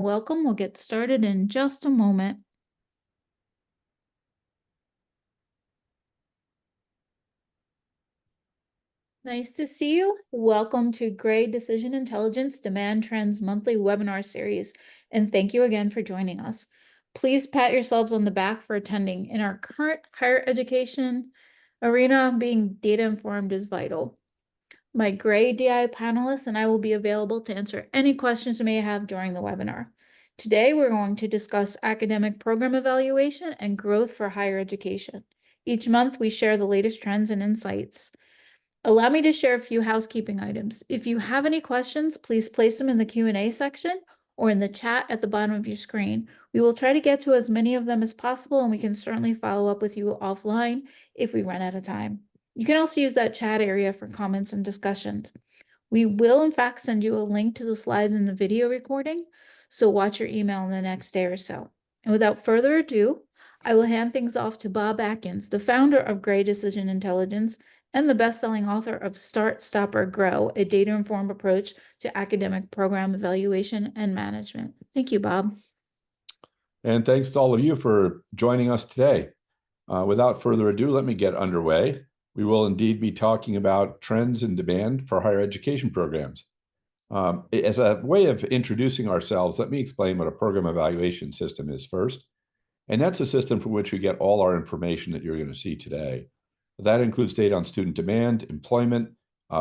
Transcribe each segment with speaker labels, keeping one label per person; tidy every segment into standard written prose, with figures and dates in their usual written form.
Speaker 1: Welcome. We'll get started in just a moment. Nice to see you. Welcome to Grade Decision Intelligence Demand Trends monthly webinar series, and thank you again for joining us. Please pat yourselves on the back for attending. In our current higher education arena, being data informed is vital. My Grade DI panelists and I will be available to answer any questions you may have during the webinar. Today, we're going to discuss academic program evaluation and growth for higher education. Each month, we share the latest trends and insights. Allow me to share a few housekeeping items. If you have any questions, please place them in the Q&A section or in the chat at the bottom of your screen. We will try to get to as many of them as possible, and we can certainly follow up with you offline if we run out of time. You can also use that chat area for comments and discussions. We will, in fact, send you a link to the slides in the video recording, so watch your email in the next day or so. And without further ado, I will hand things off to Bob Atkins, the founder of Grade Decision Intelligence and the best-selling author of Start, Stop, or Grow, a data-informed approach to academic program evaluation and management. Thank you, Bob.
Speaker 2: And thanks to all of you for joining us today. Without further ado, let me get underway. We will indeed be talking about trends in demand for higher education programs. As a way of introducing ourselves, let me explain what a program evaluation system is first. And that's a system from which we get all our information that you're going to see today. That includes data on student demand, employment.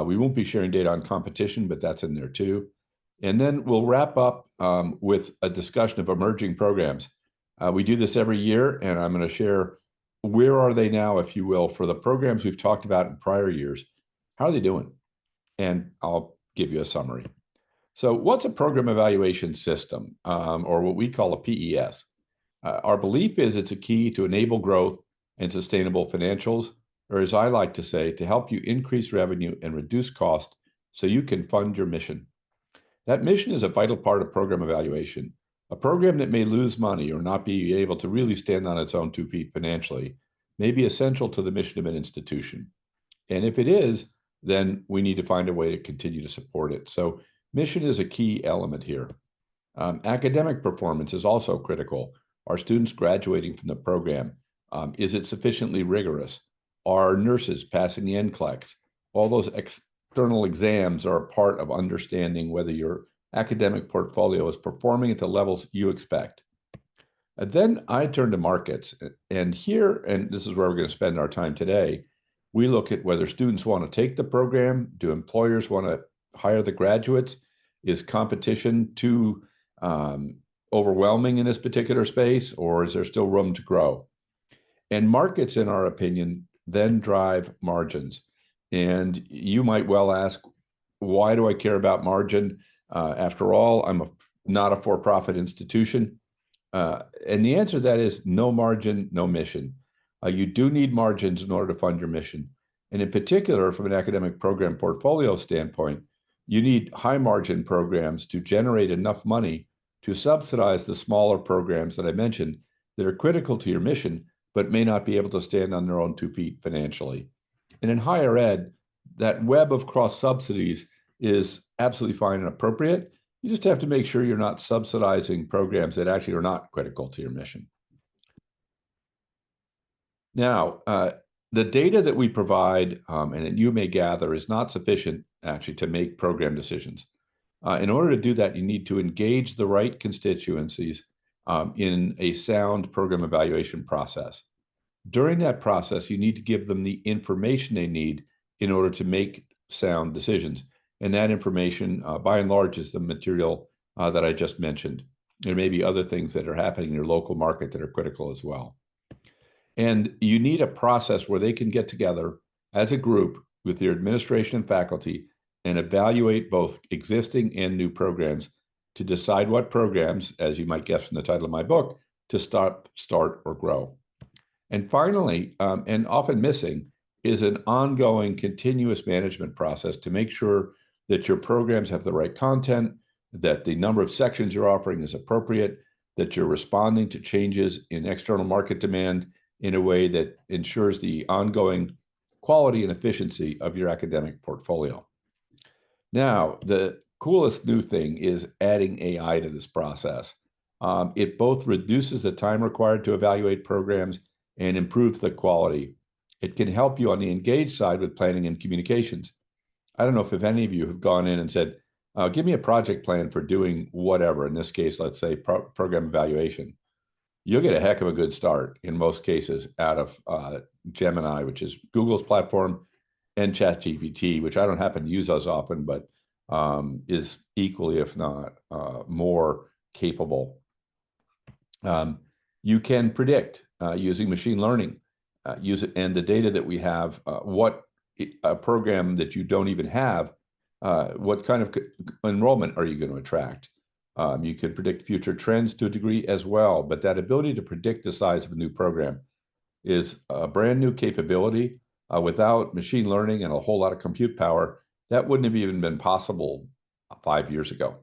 Speaker 2: We won't be sharing data on competition, but that's in there too. And then we'll wrap up with a discussion of emerging programs. We do this every year, and I'm going to share where are they now, if you will, for the programs we've talked about in prior years. How are they doing? And I'll give you a summary. So what's a program evaluation system, or what we call a PES? Our belief is it's a key to enable growth and sustainable financials, or as I like to say, to help you increase revenue and reduce cost so you can fund your mission. That mission is a vital part of program evaluation. A program that may lose money or not be able to really stand on its own 2 feet financially may be essential to the mission of an institution. And if it is, then we need to find a way to continue to support it. So mission is a key element here. Academic performance is also critical. Are students graduating from the program? Is it sufficiently rigorous? Are nurses passing the NCLEX? All those external exams are a part of understanding whether your academic portfolio is performing at the levels you expect. And then I turn to markets. And here, and this is where we're going to spend our time today, we look at whether students want to take the program. Do employers want to hire the graduates? Is competition too overwhelming in this particular space, or is there still room to grow? And markets, in our opinion, then drive margins. And you might well ask, why do I care about margin? After all, I'm not a for-profit institution. And the answer to that is no margin, no mission. You do need margins in order to fund your mission. And in particular, from an academic program portfolio standpoint, you need high margin programs to generate enough money to subsidize the smaller programs that I mentioned that are critical to your mission, but may not be able to stand on their own 2 feet financially. And in higher ed, that web of cross subsidies is absolutely fine and appropriate. You just have to make sure you're not subsidizing programs that actually are not critical to your mission. Now, the data that we provide and that you may gather is not sufficient actually to make program decisions. In order to do that, you need to engage the right constituencies in a sound program evaluation process. During that process, you need to give them the information they need in order to make sound decisions. And that information, by and large, is the material that I just mentioned. There may be other things that are happening in your local market that are critical as well. And you need a process where they can get together as a group with their administration and faculty and evaluate both existing and new programs to decide what programs, as you might guess from the title of my book, to start, or grow. And finally, and often missing, is an ongoing continuous management process to make sure that your programs have the right content, that the number of sections you're offering is appropriate, that you're responding to changes in external market demand in a way that ensures the ongoing quality and efficiency of your academic portfolio. Now, the coolest new thing is adding AI to this process. It both reduces the time required to evaluate programs and improves the quality. It can help you on the engaged side with planning and communications. I don't know if any of you have gone in and said, give me a project plan for doing whatever. In this case, let's say program evaluation. You'll get a heck of a good start in most cases out of Gemini, which is Google's platform, and ChatGPT, which I don't happen to use as often, but is equally, if not more capable. You can predict using machine learning, use it, and the data that we have, what a program that you don't even have, what kind of enrollment are you going to attract? You can predict future trends to a degree as well, but that ability to predict the size of a new program is a brand new capability. Without machine learning and a whole lot of compute power, that wouldn't have even been possible 5 years ago.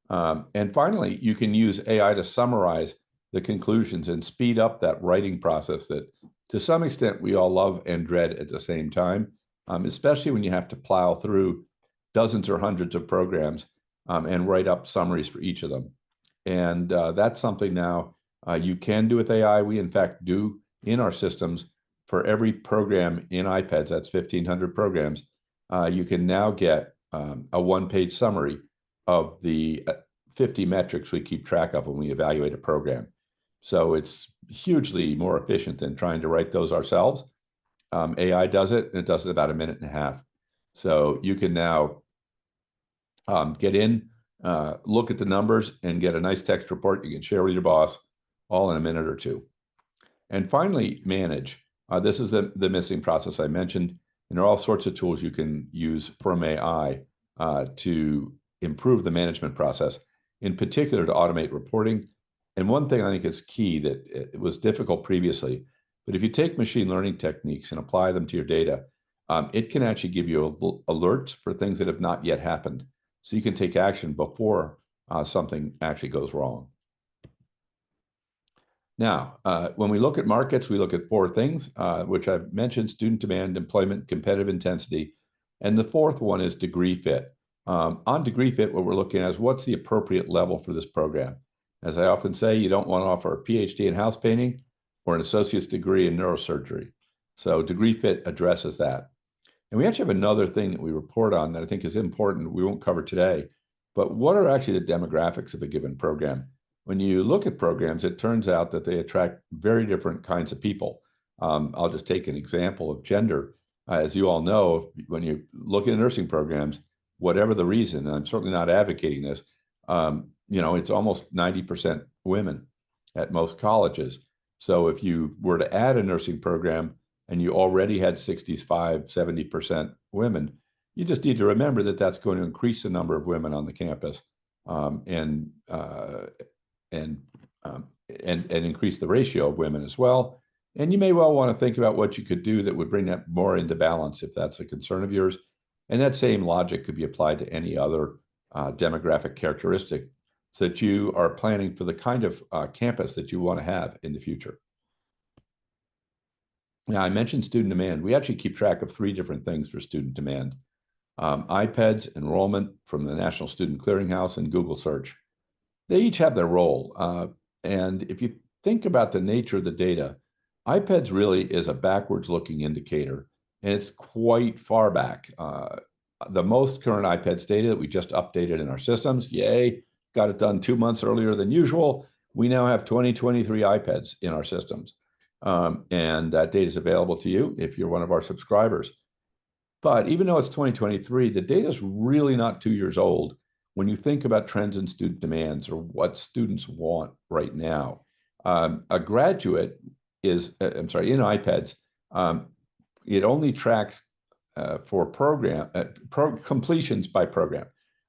Speaker 2: And finally, you can use AI to summarize the conclusions and speed up that writing process that to some extent we all love and dread at the same time, especially when you have to plow through dozens or hundreds of programs and write up summaries for each of them. And that's something now you can do with AI. We, in fact, do in our systems for every program in iPads, that's 1,500 programs, you can now get a one-page summary of the 50 metrics we keep track of when we evaluate a program. So it's hugely more efficient than trying to write those ourselves. AI does it, and it does it about 1.5 minutes. So you can now get in, look at the numbers, and get a nice text report you can share with your boss all in 1 minute or 2. And finally, manage. This is the missing process I mentioned, and there are all sorts of tools you can use from AI to improve the management process, in particular to automate reporting. And one thing I think is key that it was difficult previously, but if you take machine learning techniques and apply them to your data, it can actually give you alerts for things that have not yet happened. So you can take action before something actually goes wrong. Now, when we look at markets, we look at 4 things, which I've mentioned: student demand, employment, competitive intensity, and the 4th one is degree fit. On degree fit, what we're looking at is what's the appropriate level for this program. As I often say, you don't want to offer a PhD in house painting or an associate's degree in neurosurgery. So degree fit addresses that. And we actually have another thing that we report on that I think is important, we won't cover today, but what are actually the demographics of a given program? When you look at programs, it turns out that they attract very different kinds of people. I'll just take an example of gender. As you all know, when you look at nursing programs, whatever the reason, and I'm certainly not advocating this, it's almost 90% women at most colleges. So if you were to add a nursing program and you already had 65, 70% women, you just need to remember that that's going to increase the number of women on the campus and increase the ratio of women as well. And you may well want to think about what you could do that would bring that more into balance if that's a concern of yours. And that same logic could be applied to any other demographic characteristic so that you are planning for the kind of campus that you want to have in the future. Now, I mentioned student demand. We actually keep track of 3 different things for student demand: iPads, enrollment from the National Student Clearinghouse, and Google Search. They each have their role. And if you think about the nature of the data, iPads really is a backwards-looking indicator, and it's quite far back. The most current iPads data that we just updated in our systems, yay, got it done 2 months earlier than usual. We now have 2023 iPads in our systems. And that data is available to you if you're one of our subscribers. But even though it's 2023, the data is really not 2 years old when you think about trends in student demands or what students want right now. A graduate is, in iPads, it only tracks for completions by program.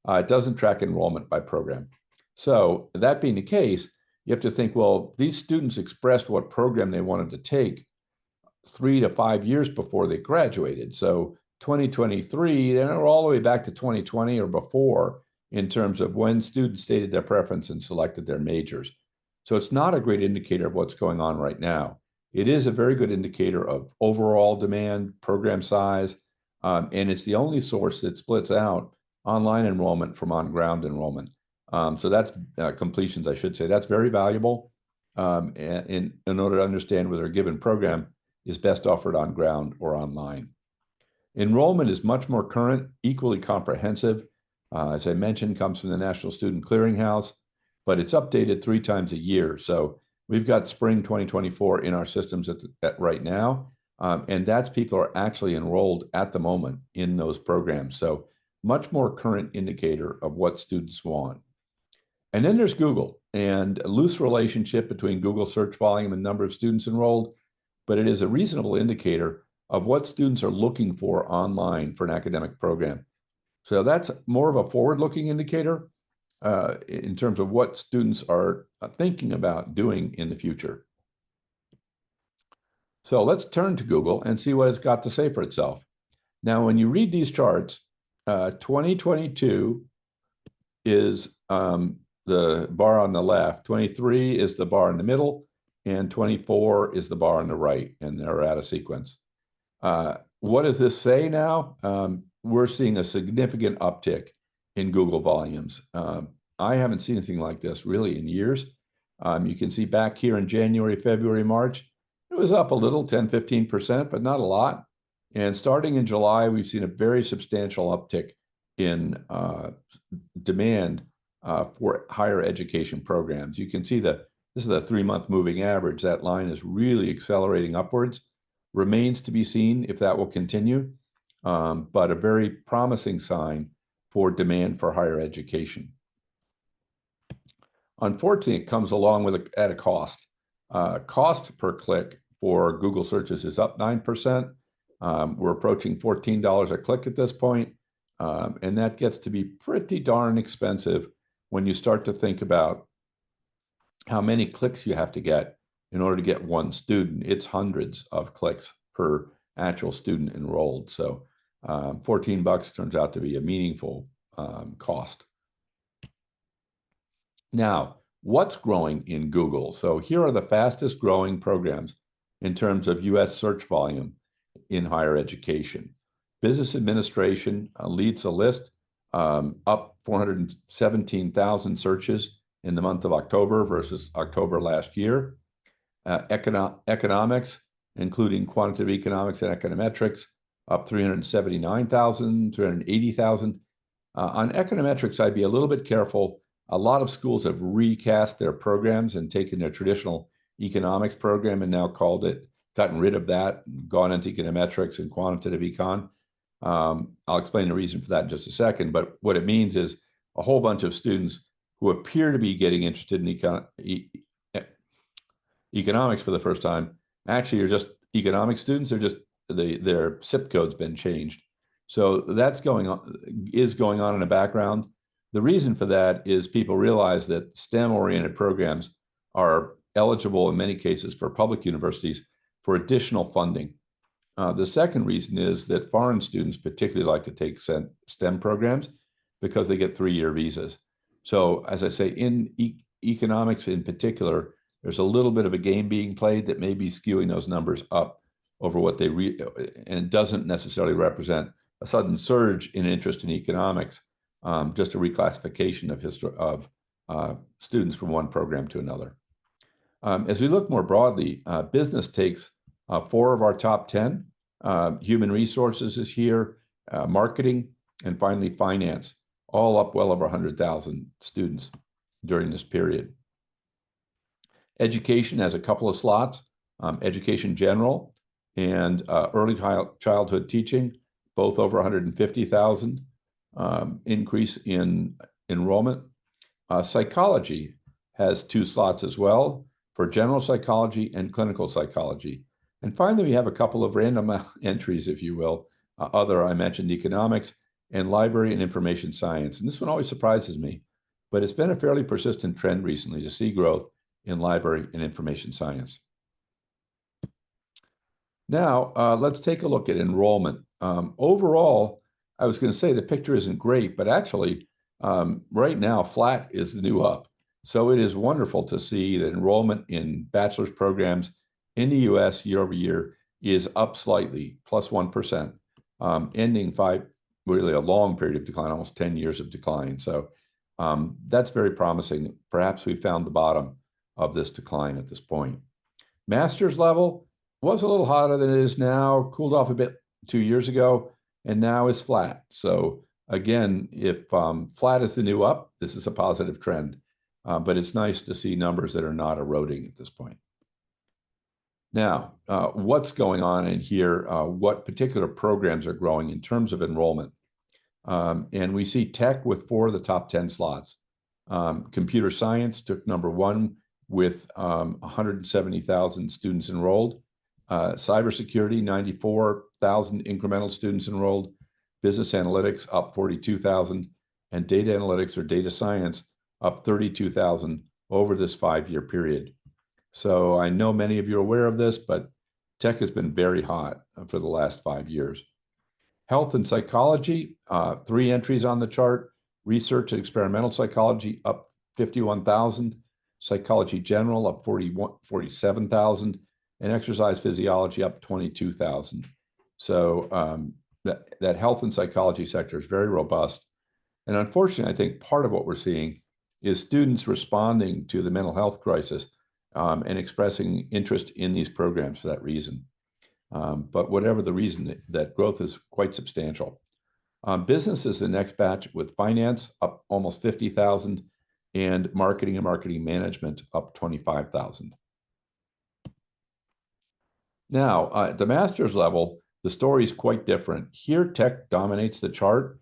Speaker 2: It doesn't track enrollment by program. So that being the case, you have to think, well, these students expressed what program they wanted to take 3 to 5 years before they graduated. So 2023, they're all the way back to 2020 or before in terms of when students stated their preference and selected their majors. So it's not a great indicator of what's going on right now. It is a very good indicator of overall demand, program size, and it's the only source that splits out online enrollment from on-ground enrollment. So that's completions, I should say. That's very valuable in order to understand whether a given program is best offered on ground or online. Enrollment is much more current, equally comprehensive. As I mentioned, comes from the National Student Clearinghouse, but it's updated 3 times a year. So we've got spring 2024 in our systems at right now, and that's people are actually enrolled at the moment in those programs. So much more current indicator of what students want. And then there's Google, and a loose relationship between Google search volume and number of students enrolled, but it is a reasonable indicator of what students are looking for online for an academic program. So that's more of a forward-looking indicator in terms of what students are thinking about doing in the future. So let's turn to Google and see what it's got to say for itself. Now, when you read these charts, 2022 is the bar on the left, 23 is the bar in the middle, and 24 is the bar on the right, and they're out of sequence. What does this say now? We're seeing a significant uptick in Google volumes. I haven't seen anything like this really in years. You can see back here in January, February, March, it was up a little, 10, 15%, but not a lot. And starting in July, we've seen a very substantial uptick in demand for higher education programs. You can see that this is a 3-month moving average. That line is really accelerating upwards. Remains to be seen if that will continue, but a very promising sign for demand for higher education. Unfortunately, it comes along with at a cost. Cost per click for Google searches is up 9%. We're approaching $14 a click at this point, and that gets to be pretty darn expensive when you start to think about how many clicks you have to get in order to get one student. It's hundreds of clicks per actual student enrolled. So $14 turns out to be a meaningful cost. Now, what's growing in Google? So here are the fastest growing programs in terms of US search volume in higher education. Business administration leads the list, up 417,000 searches in the month of October versus October last year. Economics, including quantitative economics and econometrics, up 379,000, 380,000. On econometrics, I'd be a little bit careful. A lot of schools have recast their programs and taken their traditional economics program and now gotten rid of that, gone into econometrics and quantitative econ. I'll explain the reason for that in just a second, but what it means is a whole bunch of students who appear to be getting interested in economics for the first time actually are just economics students. They're just their zip code's been changed. So that's going on in the background. The reason for that is people realize that STEM-oriented programs are eligible in many cases for public universities for additional funding. The second reason is that foreign students particularly like to take STEM programs because they get 3-year visas. So as I say, in economics in particular, there's a little bit of a game being played that may be skewing those numbers up over what they and it doesn't necessarily represent a sudden surge in interest in economics, just a reclassification of students from one program to another. As we look more broadly, business takes 4 of our top 10. Human resources is here, marketing, and finally finance, all up well over 100,000 students during this period. Education has a couple of slots, education general and early childhood teaching, both over 150,000 increase in enrollment. Psychology has 2 slots as well for general psychology and clinical psychology. And finally, we have a couple of random entries, if you will. I mentioned economics and library and information science. And this one always surprises me, but it's been a fairly persistent trend recently to see growth in library and information science. Now, let's take a look at enrollment. Overall, I was going to say the picture isn't great, but actually, right now, flat is the new up. So it is wonderful to see that enrollment in bachelor's programs in the US year over year is up slightly, plus 1%, ending really a long period of decline, almost 10 years of decline. So that's very promising. Perhaps we found the bottom of this decline at this point. Master's level was a little hotter than it is now, cooled off a bit 2 years ago, and now is flat. So again, if flat is the new up, this is a positive trend. But it's nice to see numbers that are not eroding at this point. Now, what's going on in here? What particular programs are growing in terms of enrollment? And we see tech with 4 of the top 10 slots. Computer science took number 1 with 170,000 students enrolled. Cybersecurity, 94,000 incremental students enrolled. Business analytics up 42,000, and data analytics or data science up 32,000 over this 5-year period. So I know many of you are aware of this, but tech has been very hot for the last 5 years. Health and psychology, 3 entries on the chart. Research and experimental psychology up 51,000. Psychology general up 47,000. And exercise physiology up 22,000. So that health and psychology sector is very robust. And unfortunately, I think part of what we're seeing is students responding to the mental health crisis and expressing interest in these programs for that reason. But whatever the reason, that growth is quite substantial. Business is the next batch, with finance up almost 50,000 and marketing and marketing management up 25,000. Now, at the master's level, the story is quite different. Here, tech dominates the chart,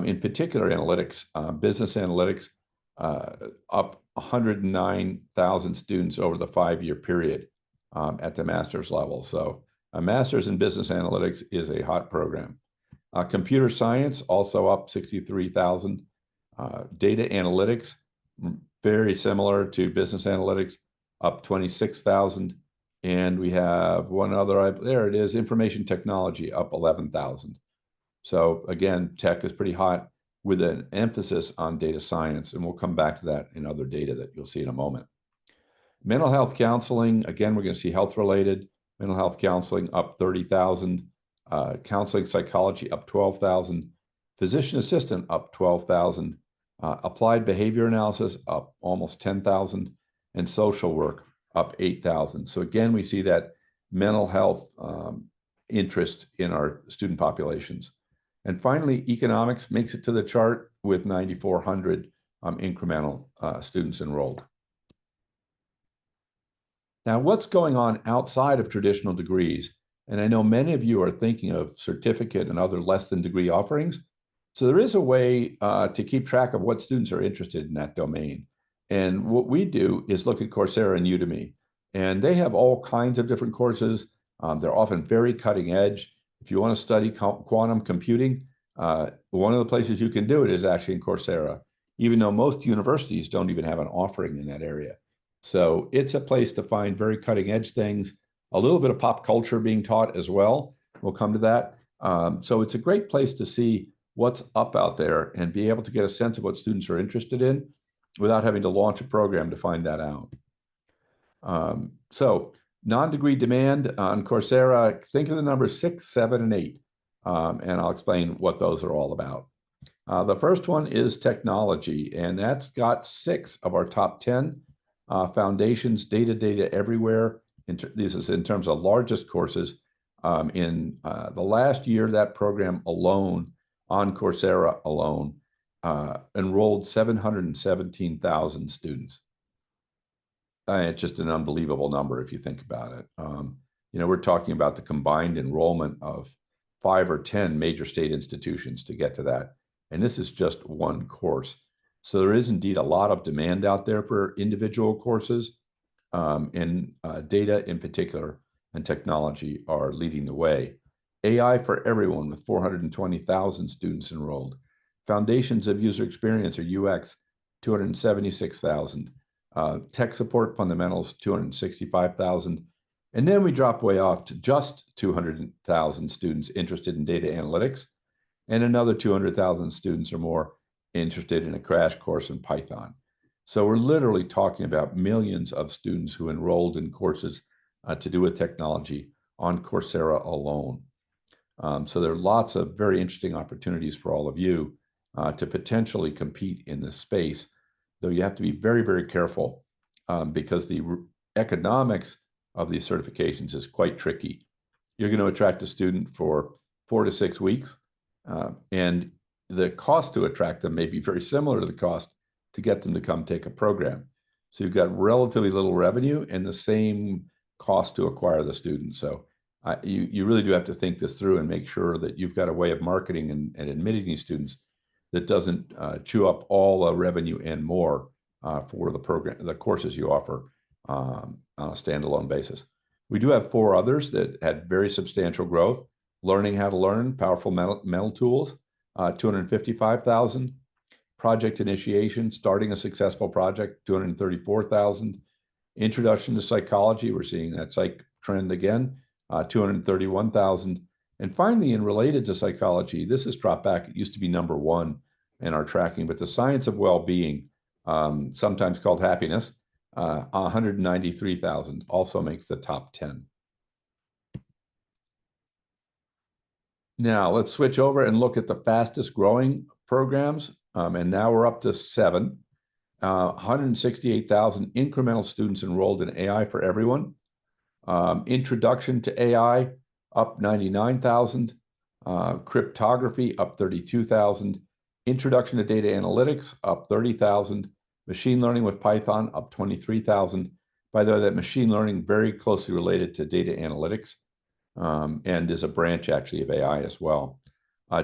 Speaker 2: in particular analytics, business analytics, up 109,000 students over the 5-year period at the master's level. So a master's in business analytics is a hot program. Computer science also up 63,000. Data analytics, very similar to business analytics, up 26,000. And we have one other, there it is, information technology up 11,000. So again, tech is pretty hot with an emphasis on data science. And we'll come back to that in other data that you'll see in a moment. Mental health counseling, again, we're going to see health related. Mental health counseling up 30,000. Counseling psychology up 12,000. Physician assistant up 12,000. Applied behavior analysis up almost 10,000. And social work up 8,000. So again, we see that mental health interest in our student populations. And finally, economics makes it to the chart with 9,400 incremental students enrolled. Now, what's going on outside of traditional degrees? And I know many of you are thinking of certificate and other less than degree offerings. So there is a way to keep track of what students are interested in that domain. And what we do is look at Coursera and Udemy, and they have all kinds of different courses. They're often very cutting edge. If you want to study quantum computing, one of the places you can do it is actually in Coursera, even though most universities don't even have an offering in that area. So it's a place to find very cutting edge things, a little bit of pop culture being taught as well. We'll come to that. So it's a great place to see what's up out there and be able to get a sense of what students are interested in without having to launch a program to find that out. So non-degree demand on Coursera, think of the numbers 6, 7, and 8, and I'll explain what those are all about. The first one is technology, and that's got 6 of our top 10 foundations, data everywhere. This is in terms of largest courses. In the last year, that program alone, on Coursera alone, enrolled 717,000 students. It's just an unbelievable number if you think about it. We're talking about the combined enrollment of 5 or 10 major state institutions to get to that. And this is just one course. So there is indeed a lot of demand out there for individual courses, and data in particular and technology are leading the way. AI for everyone with 420,000 students enrolled. Foundations of user experience or UX, 276,000. Tech support fundamentals, 265,000. And then we drop way off to just 200,000 students interested in data analytics, and another 200,000 students or more interested in a crash course in Python. So we're literally talking about millions of students who enrolled in courses to do with technology on Coursera alone. So there are lots of very interesting opportunities for all of you to potentially compete in this space, though you have to be very, very careful because the economics of these certifications is quite tricky. You're going to attract a student for 4 to 6 weeks, and the cost to attract them may be very similar to the cost to get them to come take a program. So you've got relatively little revenue and the same cost to acquire the student. So you really do have to think this through and make sure that you've got a way of marketing and admitting these students that doesn't chew up all the revenue and more for the courses you offer on a standalone basis. We do have 4 others that had very substantial growth. Learning How to Learn, Powerful Mental Tools, 255,000. Project Initiation, Starting a Successful Project, 234,000. Introduction to Psychology, we're seeing that psych trend again, 231,000. And finally, in related to psychology, this has dropped back. It used to be number 1 in our tracking, but the Science of Well-Being, sometimes called happiness, 193,000, also makes the top 10. Now let's switch over and look at the fastest growing programs. And now we're up to 7. 168,000 incremental students enrolled in AI for Everyone. Introduction to AI, up 99,000. Cryptography, up 32,000. Introduction to Data Analytics, up 30,000. Machine Learning with Python, up 23,000. By the way, that machine learning very closely related to data analytics and is a branch actually of AI as well.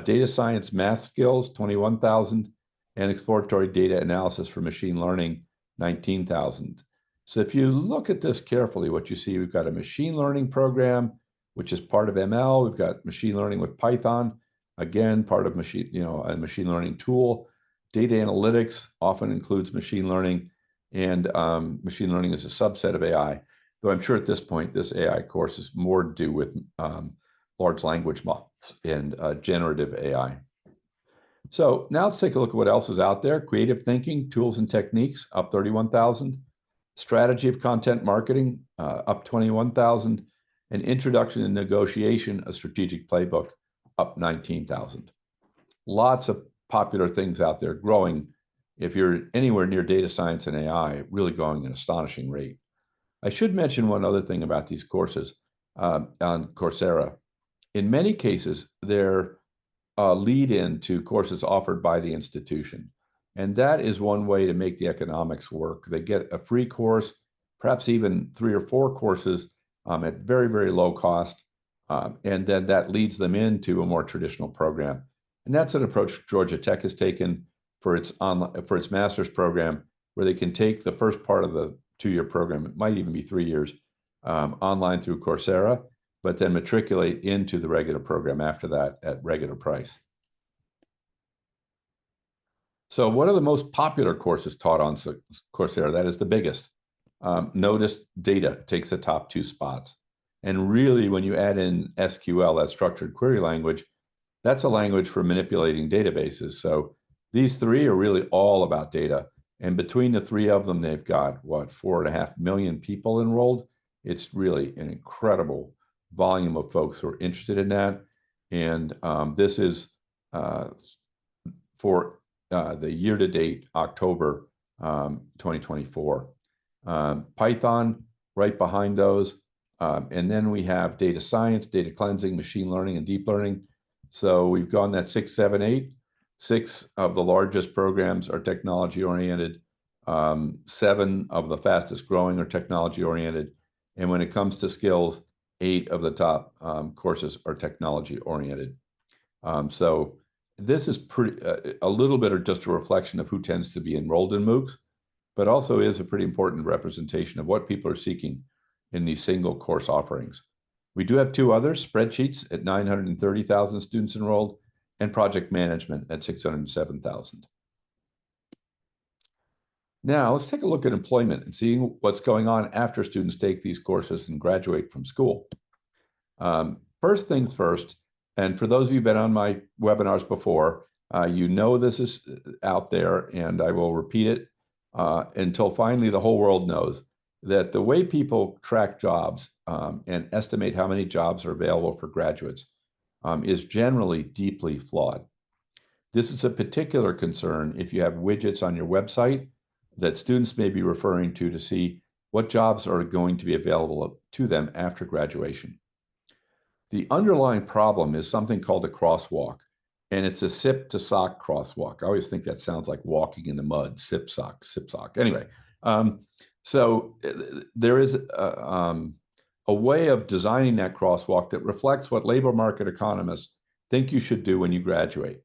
Speaker 2: Data Science Math Skills, 21,000. And exploratory data analysis for machine learning, 19,000. So if you look at this carefully, what you see, we've got a machine learning program, which is part of ML. We've got machine learning with Python, again, part of a machine learning tool. Data analytics often includes machine learning, and machine learning is a subset of AI. Though I'm sure at this point, this AI course is more to do with large language models and generative AI. So now let's take a look at what else is out there. Creative Thinking, Tools and Techniques, up 31,000. Strategy of Content Marketing, up 21,000. And Introduction to Negotiation, a Strategic Playbook, up 19,000. Lots of popular things out there growing. If you're anywhere near data science and AI, really going at an astonishing rate. I should mention one other thing about these courses on Coursera. In many cases, they're lead into courses offered by the institution. And that is one way to make the economics work. They get a free course, perhaps even 3 or 4 courses at very, very low cost. And then that leads them into a more traditional program. And that's an approach Georgia Tech has taken for its master's program, where they can take the first part of the 2-year program, it might even be 3 years, online through Coursera, but then matriculate into the regular program after that at regular price. So what are the most popular courses taught on Coursera? That is the biggest. Notice data takes the top 2 spots. And really, when you add in SQL, that structured query language, that's a language for manipulating databases. So these 3 are really all about data. And between the 3 of them, they've got, 4.5 million people enrolled. It's really an incredible volume of folks who are interested in that. And this is for the year-to-date October 2024. Python right behind those. And then we have data science, data cleansing, machine learning, and deep learning. So we've gone that 6, 7, 8. 6 of the largest programs are technology-oriented. 7 of the fastest growing are technology-oriented. And when it comes to skills, 8 of the top courses are technology-oriented. So this is a little bit of just a reflection of who tends to be enrolled in MOOCs, but also is a pretty important representation of what people are seeking in these single course offerings. We do have 2 others, Spreadsheets at 930,000 students enrolled, and Project Management at 607,000. Now, let's take a look at employment and seeing what's going on after students take these courses and graduate from school. First things first, and for those of you who've been on my webinars before, you know this is out there, and I will repeat it until finally the whole world knows that the way people track jobs and estimate how many jobs are available for graduates is generally deeply flawed. This is a particular concern if you have widgets on your website that students may be referring to see what jobs are going to be available to them after graduation. The underlying problem is something called a crosswalk, and it's a sip to sock crosswalk. I always think that sounds like walking in the mud, sip sock, sip sock. Anyway, so there is a way of designing that crosswalk that reflects what labor market economists think you should do when you graduate.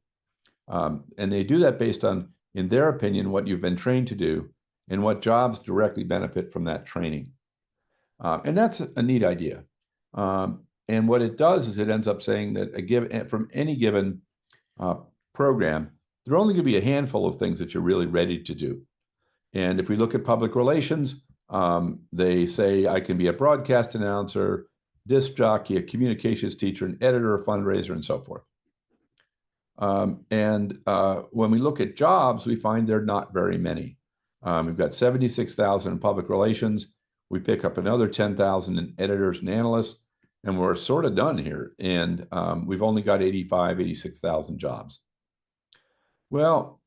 Speaker 2: And they do that based on, in their opinion, what you've been trained to do and what jobs directly benefit from that training. And that's a neat idea. And what it does is it ends up saying that from any given program, there are only going to be a handful of things that you're really ready to do. And if we look at public relations, they say I can be a broadcast announcer, disc jockey, a communications teacher, an editor, a fundraiser, and so forth. When we look at jobs, we find there are not very many. We've got 76,000 in public relations. We pick up another 10,000 in editors and analysts, and we're sort of done here. And we've only got 86,000 jobs. Well,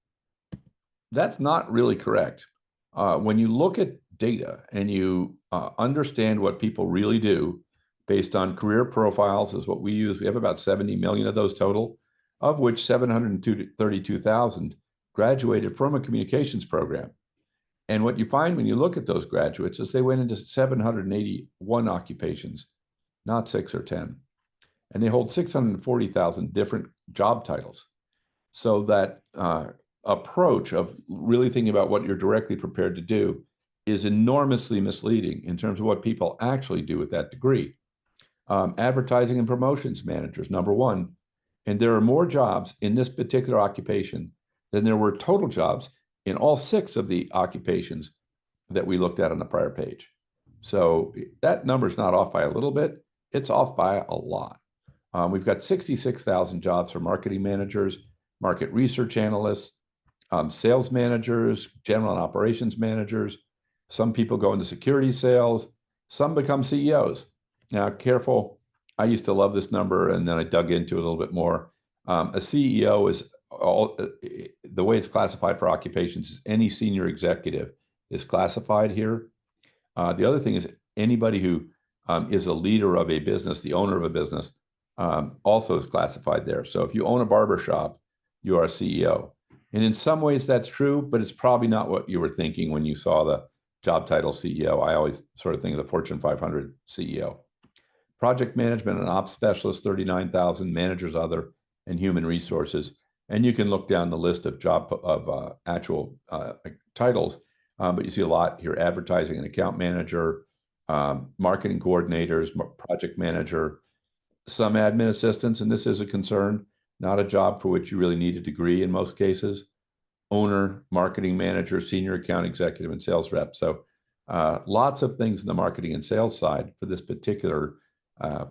Speaker 2: that's not really correct. When you look at data and you understand what people really do based on career profiles is what we use. We have about 70 million of those total, of which 732,000 graduated from a communications program. And what you find when you look at those graduates is they went into 781 occupations, not 6 or 10. And they hold 640,000 different job titles. So that approach of really thinking about what you're directly prepared to do is enormously misleading in terms of what people actually do with that degree. Advertising and promotions managers, number one. And there are more jobs in this particular occupation than there were total jobs in all 6 of the occupations that we looked at on the prior page. So that number is not off by a little bit, it's off by a lot. We've got 66,000 jobs for marketing managers, market research analysts, sales managers, general and operations managers. Some people go into security sales, some become CEOs. Now, careful, I used to love this number and then I dug into it a little bit more. A CEO is the way it's classified for occupations is any senior executive is classified here. The other thing is anybody who is a leader of a business, the owner of a business, also is classified there. So if you own a barbershop, you are a CEO. And in some ways that's true, but it's probably not what you were thinking when you saw the job title CEO. I always sort of think of the Fortune 500 CEO. Project management and ops specialist, 39,000, managers, other, and human resources. And you can look down the list of actual titles, but you see a lot here: advertising and account manager, marketing coordinators, project manager, some admin assistants, and this is a concern, not a job for which you really need a degree in most cases. Owner, marketing manager, senior account executive, and sales rep. So lots of things in the marketing and sales side for this particular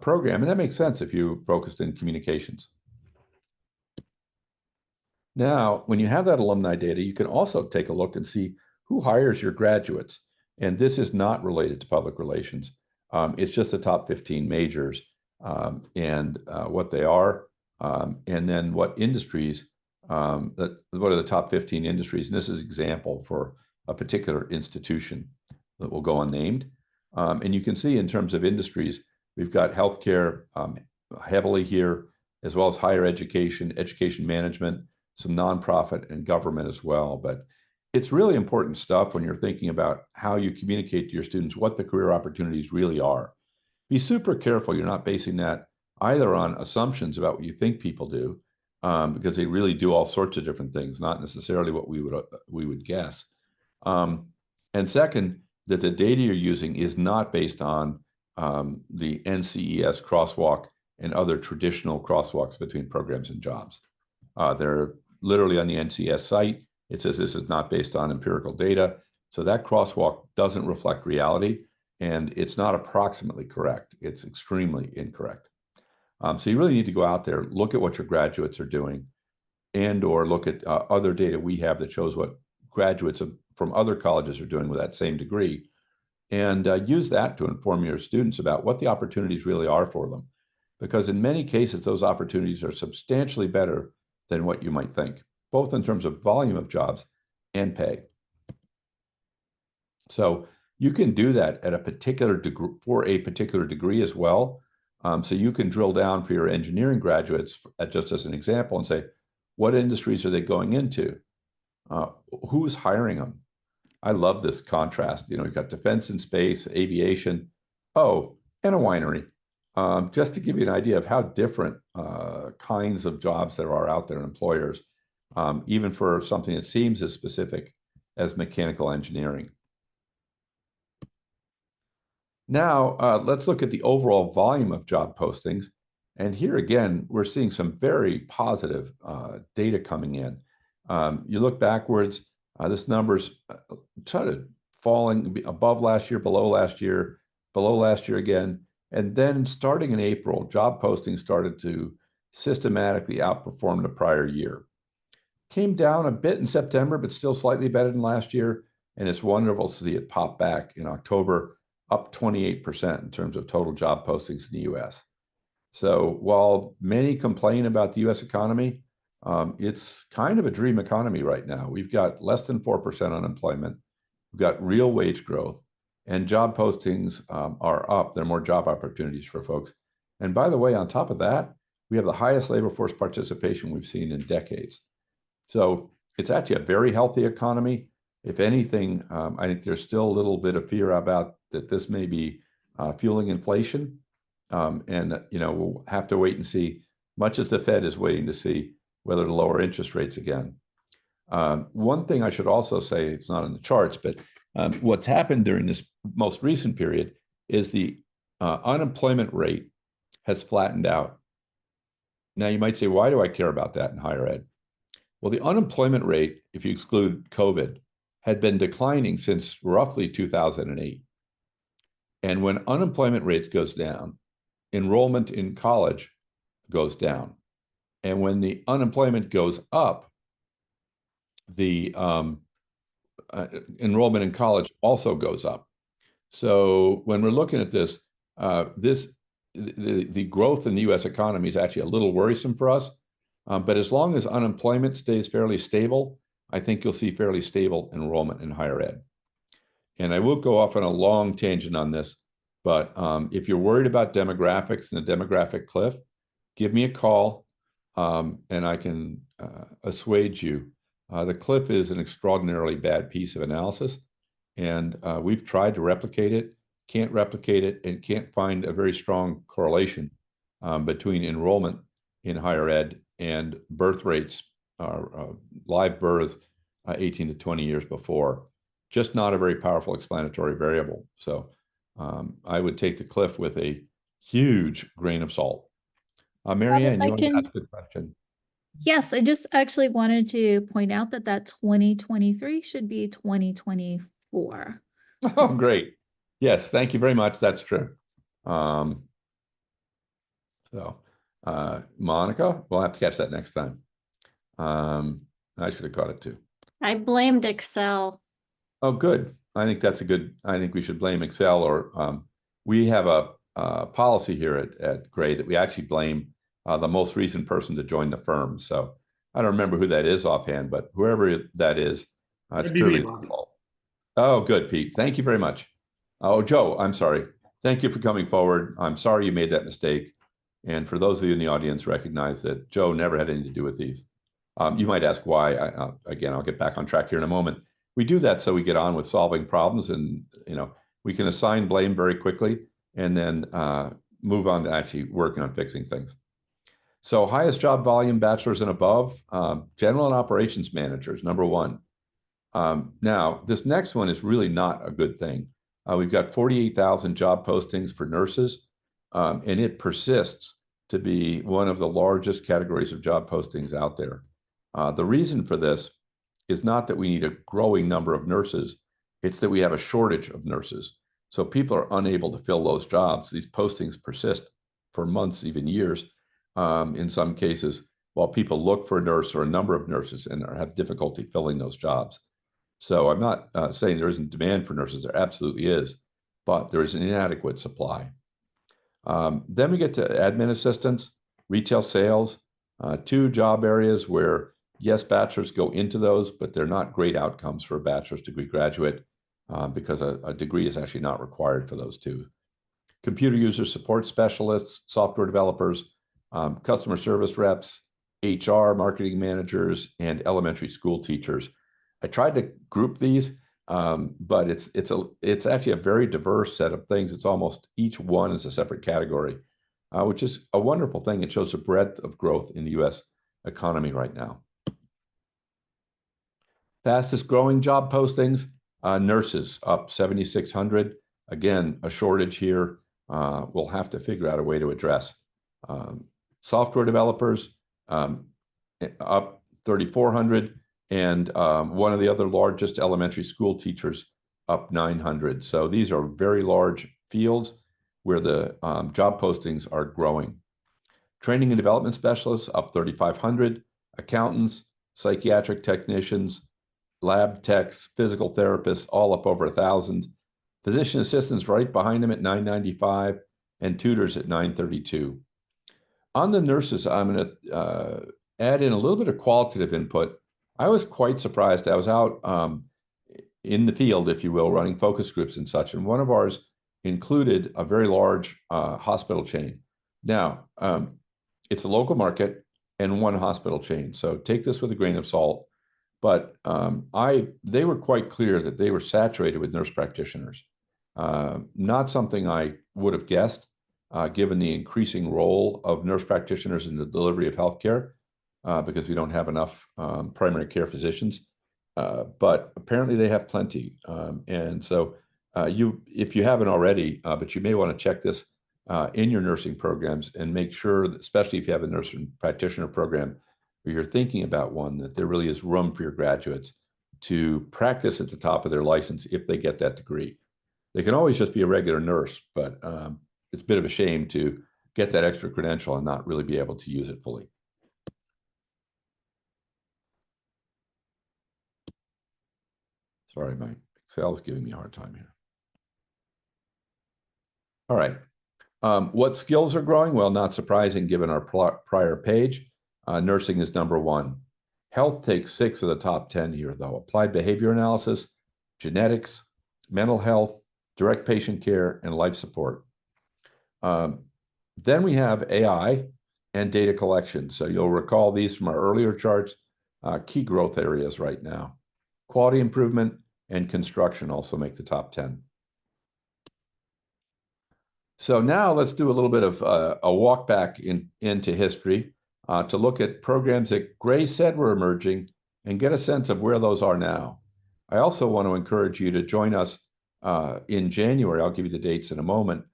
Speaker 2: program. And that makes sense if you focused in communications. Now, when you have that alumni data, you can also take a look and see who hires your graduates. And this is not related to public relations. It's just the top 15 majors and what they are, and then what industries, what are the top 15 industries. And this is an example for a particular institution that will go unnamed. And you can see in terms of industries, we've got healthcare heavily here, as well as higher education, education management, some nonprofit and government as well. But it's really important stuff when you're thinking about how you communicate to your students what the career opportunities really are. Be super careful you're not basing that either on assumptions about what you think people do, because they really do all sorts of different things, not necessarily what we would guess. And second, that the data you're using is not based on the NCES crosswalk and other traditional crosswalks between programs and jobs. They're literally on the NCES site. It says this is not based on empirical data. So that crosswalk doesn't reflect reality, and it's not approximately correct. It's extremely incorrect. So you really need to go out there, look at what your graduates are doing, and or look at other data we have that shows what graduates from other colleges are doing with that same degree, and use that to inform your students about what the opportunities really are for them. because in many cases, those opportunities are substantially better than what you might think, both in terms of volume of jobs and pay. So you can do that at a particular degree for a particular degree as well. So you can drill down for your engineering graduates, just as an example, and say, what industries are they going into? Who's hiring them? I love this contrast. You've got defense and space, aviation, and a winery. Just to give you an idea of how different kinds of jobs there are out there in employers, even for something that seems as specific as mechanical engineering. Now, let's look at the overall volume of job postings. And here again, we're seeing some very positive data coming in. You look backwards, this number's sort of falling above last year, below last year again. And then starting in April, job postings started to systematically outperform the prior year. Came down a bit in September, but still slightly better than last year. And it's wonderful to see it pop back in October, up 28% in terms of total job postings in the US. So while many complain about the US economy, it's kind of a dream economy right now. We've got less than 4% unemployment. We've got real wage growth, and job postings are up. There are more job opportunities for folks. And by the way, on top of that, we have the highest labor force participation we've seen in decades. So it's actually a very healthy economy. If anything, I think there's still a little bit of fear about that this may be fueling inflation. And we'll have to wait and see, much as the Fed is waiting to see whether to lower interest rates again. One thing I should also say, it's not on the charts, but what's happened during this most recent period is the unemployment rate has flattened out. Now, you might say, why do I care about that in higher ed? Well, the unemployment rate, if you exclude COVID, had been declining since roughly 2008. And when unemployment rate goes down, enrollment in college goes down. And when the unemployment goes up, the enrollment in college also goes up. So when we're looking at this, the growth in the US economy is actually a little worrisome for us. But as long as unemployment stays fairly stable, I think you'll see fairly stable enrollment in higher ed. And I will go off on a long tangent on this, but if you're worried about demographics and the demographic cliff, give me a call and I can assuage you. The cliff is an extraordinarily bad piece of analysis, and we've tried to replicate it, can't replicate it, and can't find a very strong correlation between enrollment in higher ed and birth rates, live births 18 to 20 years before. Just not a very powerful explanatory variable. So I would take the cliff with a huge grain of salt. Marianne, you want to ask a question?
Speaker 1: Yes, I just actually wanted to point out that 2023 should be 2024.
Speaker 2: Oh, great. Yes, thank you very much. That's true. Monica, we'll have to catch that next time. I should have caught it too.
Speaker 3: I blamed Excel.
Speaker 2: Oh, good. I think we should blame Excel, or we have a policy here at Gray that we actually blame the most recent person to join the firm. So I don't remember who that is offhand, but whoever that is, it's clearly their fault. Oh, good, Pete. Thank you very much. Oh, Joe, I'm sorry. Thank you for coming forward. I'm sorry you made that mistake. And for those of you in the audience, recognize that Joe never had anything to do with these. You might ask why. Again, I'll get back on track here in a moment. We do that so we get on with solving problems, and we can assign blame very quickly and then move on to actually working on fixing things. So highest job volume, bachelor's and above, general and operations managers, number one. Now, this next one is really not a good thing. We've got 48,000 job postings for nurses, and it persists to be one of the largest categories of job postings out there. The reason for this is not that we need a growing number of nurses, it's that we have a shortage of nurses. So people are unable to fill those jobs. These postings persist for months, even years, in some cases, while people look for a nurse or a number of nurses and have difficulty filling those jobs. So I'm not saying there isn't demand for nurses, there absolutely is, but there is an inadequate supply. Then we get to admin assistants, retail sales, two job areas where, yes, bachelors go into those, but they're not great outcomes for a bachelor's degree graduate because a degree is actually not required for those two. Computer user support specialists, software developers, customer service reps, HR, marketing managers, and elementary school teachers. I tried to group these, but it's actually a very diverse set of things. It's almost each one is a separate category, which is a wonderful thing. It shows the breadth of growth in the U.S. economy right now. Fastest growing job postings, nurses up 7,600. Again, a shortage here. We'll have to figure out a way to address. Software developers up 3,400, and one of the other largest elementary school teachers up 900. So these are very large fields where the job postings are growing. Training and development specialists up 3,500, accountants, psychiatric technicians, lab techs, physical therapists, all up over 1,000. Physician assistants right behind them at 995, and tutors at 932. On the nurses, I'm going to add in a little bit of qualitative input. I was quite surprised. I was out in the field, if you will, running focus groups and such, and one of ours included a very large hospital chain. Now, it's a local market and one hospital chain, so take this with a grain of salt. But they were quite clear that they were saturated with nurse practitioners. Not something I would have guessed, given the increasing role of nurse practitioners in the delivery of healthcare, because we don't have enough primary care physicians. But apparently they have plenty. And so if you haven't already, but you may want to check this in your nursing programs and make sure that, especially if you have a nurse practitioner program, or you're thinking about one, that there really is room for your graduates to practice at the top of their license if they get that degree. They can always just be a regular nurse, but it's a bit of a shame to get that extra credential and not really be able to use it fully. Sorry, my Excel is giving me a hard time here. All right. What skills are growing? Well, not surprising given our prior page. Nursing is number one. Health takes 6 of the top 10 here, though. Applied behavior analysis, genetics, mental health, direct patient care, and life support. Then we have AI and data collection. So you'll recall these from our earlier charts, key growth areas right now. Quality improvement and construction also make the top 10. So now let's do a little bit of a walk back into history to look at programs that Gray said were emerging and get a sense of where those are now. I also want to encourage you to join us in January. I'll give you the dates in a moment,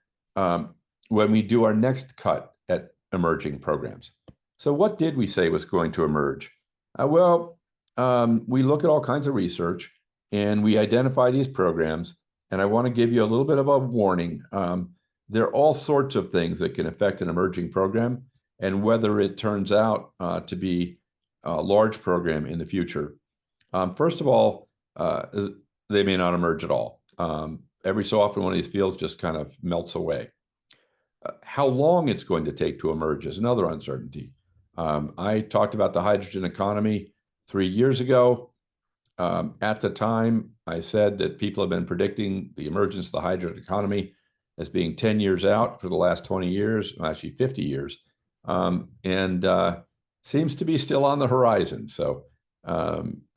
Speaker 2: when we do our next cut at emerging programs. So what did we say was going to emerge? We look at all kinds of research and we identify these programs, and I want to give you a little bit of a warning. There are all sorts of things that can affect an emerging program and whether it turns out to be a large program in the future. First of all, they may not emerge at all. Every so often, one of these fields just kind of melts away. How long it's going to take to emerge is another uncertainty. I talked about the hydrogen economy 3 years ago. At the time, I said that people have been predicting the emergence of the hydrogen economy as being 10 years out for the last 20 years, actually 50 years, and seems to be still on the horizon. So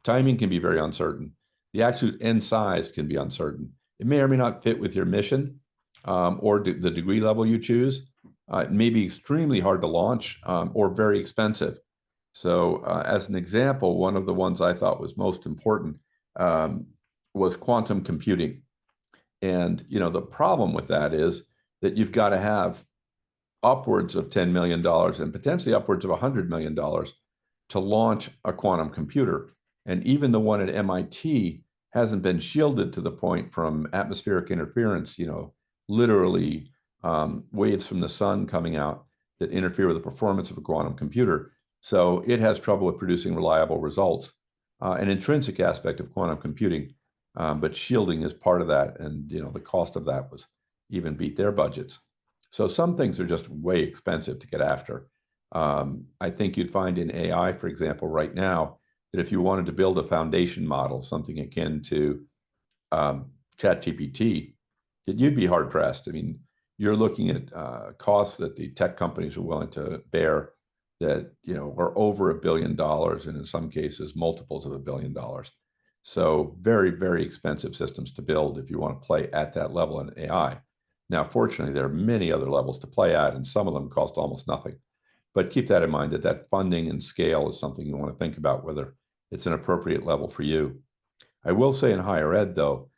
Speaker 2: timing can be very uncertain. The absolute end size can be uncertain. It may or may not fit with your mission or the degree level you choose. It may be extremely hard to launch or very expensive. So as an example, one of the ones I thought was most important was quantum computing. And, the problem with that is that you've got to have upwards of $10 million and potentially upwards of $100 million to launch a quantum computer. And even the one at MIT hasn't been shielded to the point from atmospheric interference, literally waves from the sun coming out that interfere with the performance of a quantum computer. So it has trouble with producing reliable results, an intrinsic aspect of quantum computing. But shielding is part of that, and the cost of that was even beat their budgets. So some things are just way expensive to get after. I think you'd find in AI, for example, right now, that if you wanted to build a foundation model, something akin to ChatGPT, that you'd be hard pressed. I mean, you're looking at costs that the tech companies are willing to bear that are over $1 billion, and in some cases multiples of $1 billion. So very, very expensive systems to build if you want to play at that level in AI. Now, fortunately, there are many other levels to play at, and some of them cost almost nothing. But keep that in mind that funding and scale is something you want to think about, whether it's an appropriate level for you. I will say in higher ed, though,